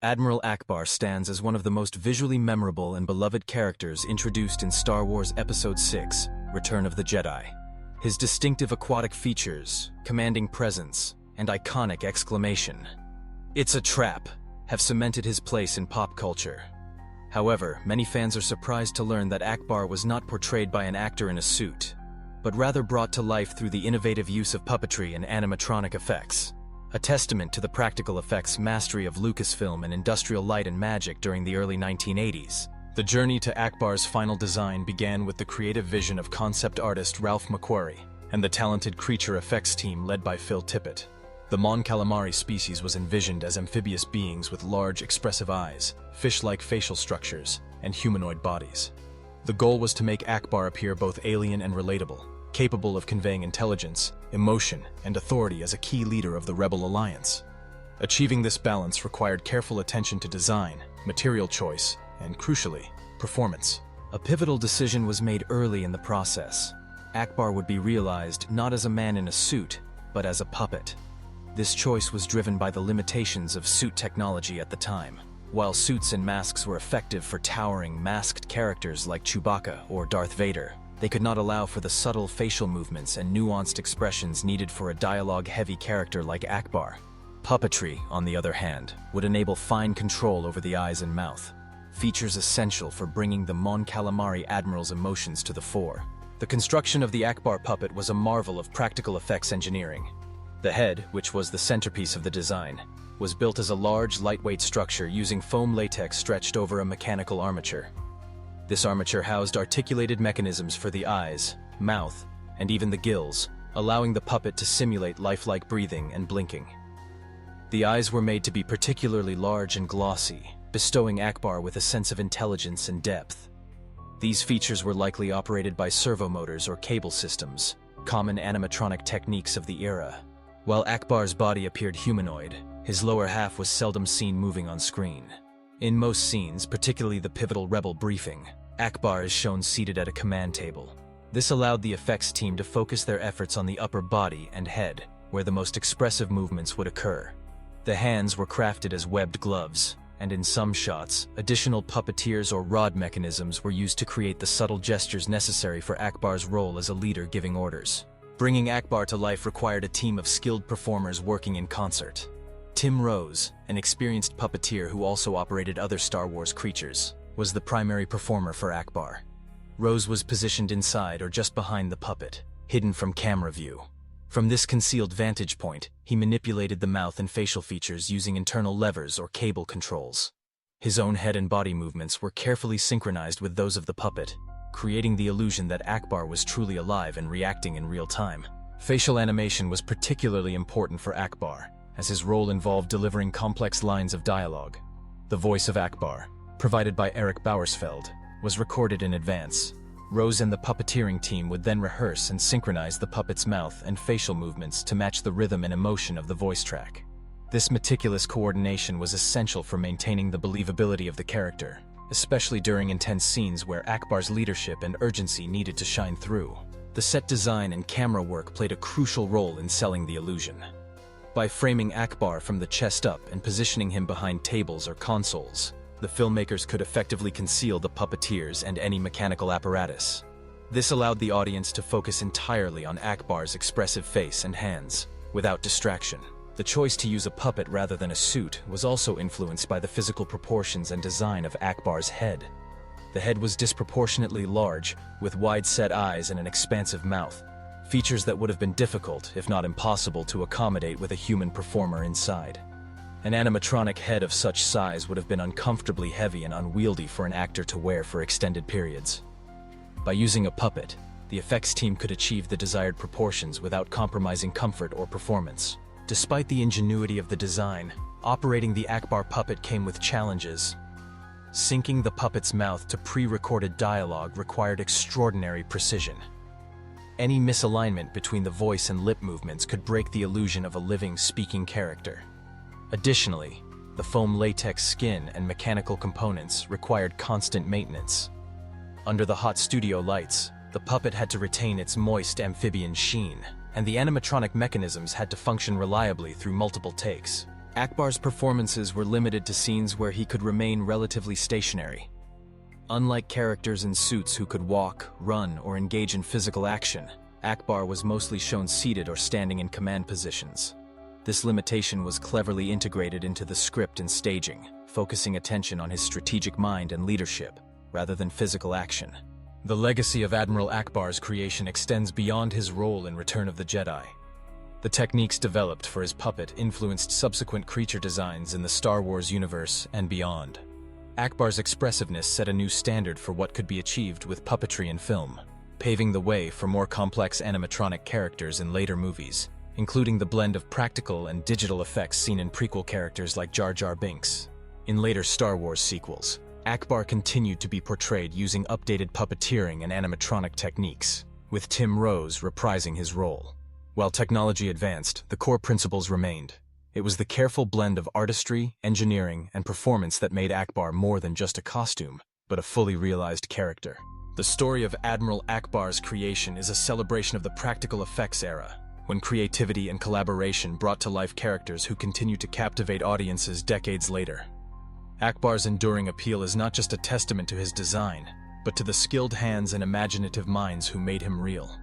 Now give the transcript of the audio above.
Admiral Ackbar stands as one of the most visually memorable and beloved characters introduced in Star Wars Episode VI, Return of the Jedi. His distinctive aquatic features, commanding presence, and iconic exclamation, "It's a trap," have cemented his place in pop culture. However, many fans are surprised to learn that Ackbar was not portrayed by an actor in a suit, but rather brought to life through the innovative use of puppetry and animatronic effects. A testament to the practical effects mastery of Lucasfilm and Industrial Light and Magic during the early 1980s. The journey to Ackbar's final design began with the creative vision of concept artist Ralph McQuarrie and the talented creature effects team led by Phil Tippett. The Mon Calamari species was envisioned as amphibious beings with large, expressive eyes, fish-like facial structures, and humanoid bodies. The goal was to make Ackbar appear both alien and relatable, capable of conveying intelligence, emotion, and authority as a key leader of the Rebel Alliance. Achieving this balance required careful attention to design, material choice, and, crucially, performance. A pivotal decision was made early in the process. Ackbar would be realized not as a man in a suit, but as a puppet. This choice was driven by the limitations of suit technology at the time. While suits and masks were effective for towering, masked characters like Chewbacca or Darth Vader, they could not allow for the subtle facial movements and nuanced expressions needed for a dialogue-heavy character like Ackbar. Puppetry, on the other hand, would enable fine control over the eyes and mouth, features essential for bringing the Mon Calamari Admiral's emotions to the fore. The construction of the Ackbar puppet was a marvel of practical effects engineering. The head, which was the centerpiece of the design, was built as a large, lightweight structure using foam latex stretched over a mechanical armature. This armature housed articulated mechanisms for the eyes, mouth, and even the gills, allowing the puppet to simulate lifelike breathing and blinking. The eyes were made to be particularly large and glossy, bestowing Ackbar with a sense of intelligence and depth. These features were likely operated by servomotors or cable systems, common animatronic techniques of the era. While Ackbar's body appeared humanoid, his lower half was seldom seen moving on screen. In most scenes, particularly the pivotal Rebel briefing, Ackbar is shown seated at a command table. This allowed the effects team to focus their efforts on the upper body and head, where the most expressive movements would occur. The hands were crafted as webbed gloves, and in some shots, additional puppeteers or rod mechanisms were used to create the subtle gestures necessary for Ackbar's role as a leader giving orders. Bringing Ackbar to life required a team of skilled performers working in concert. Tim Rose, an experienced puppeteer who also operated other Star Wars creatures, was the primary performer for Ackbar. Rose was positioned inside or just behind the puppet, hidden from camera view. From this concealed vantage point, he manipulated the mouth and facial features using internal levers or cable controls. His own head and body movements were carefully synchronized with those of the puppet, creating the illusion that Ackbar was truly alive and reacting in real time. Facial animation was particularly important for Ackbar, as his role involved delivering complex lines of dialogue. The voice of Ackbar, provided by Eric Bauersfeld, was recorded in advance. Rose and the puppeteering team would then rehearse and synchronize the puppet's mouth and facial movements to match the rhythm and emotion of the voice track. This meticulous coordination was essential for maintaining the believability of the character, especially during intense scenes where Ackbar's leadership and urgency needed to shine through. The set design and camera work played a crucial role in selling the illusion. By framing Ackbar from the chest up and positioning him behind tables or consoles, the filmmakers could effectively conceal the puppeteers and any mechanical apparatus. This allowed the audience to focus entirely on Ackbar's expressive face and hands, without distraction. The choice to use a puppet rather than a suit was also influenced by the physical proportions and design of Ackbar's head. The head was disproportionately large, with wide-set eyes and an expansive mouth, features that would have been difficult, if not impossible, to accommodate with a human performer inside. An animatronic head of such size would have been uncomfortably heavy and unwieldy for an actor to wear for extended periods. By using a puppet, the effects team could achieve the desired proportions without compromising comfort or performance. Despite the ingenuity of the design, operating the Ackbar puppet came with challenges. Syncing the puppet's mouth to pre-recorded dialogue required extraordinary precision. Any misalignment between the voice and lip movements could break the illusion of a living, speaking character. Additionally, the foam latex skin and mechanical components required constant maintenance. Under the hot studio lights, the puppet had to retain its moist amphibian sheen, and the animatronic mechanisms had to function reliably through multiple takes. Ackbar's performances were limited to scenes where he could remain relatively stationary. Unlike characters in suits who could walk, run, or engage in physical action, Ackbar was mostly shown seated or standing in command positions. This limitation was cleverly integrated into the script and staging, focusing attention on his strategic mind and leadership, rather than physical action. The legacy of Admiral Ackbar's creation extends beyond his role in Return of the Jedi. The techniques developed for his puppet influenced subsequent creature designs in the Star Wars universe and beyond. Ackbar's expressiveness set a new standard for what could be achieved with puppetry in film, paving the way for more complex animatronic characters in later movies, including the blend of practical and digital effects seen in prequel characters like Jar Jar Binks. In later Star Wars sequels, Ackbar continued to be portrayed using updated puppeteering and animatronic techniques, with Tim Rose reprising his role. While technology advanced, the core principles remained. It was the careful blend of artistry, engineering, and performance that made Ackbar more than just a costume, but a fully realized character. The story of Admiral Ackbar's creation is a celebration of the practical effects era, when creativity and collaboration brought to life characters who continue to captivate audiences decades later. Ackbar's enduring appeal is not just a testament to his design, but to the skilled hands and imaginative minds who made him real.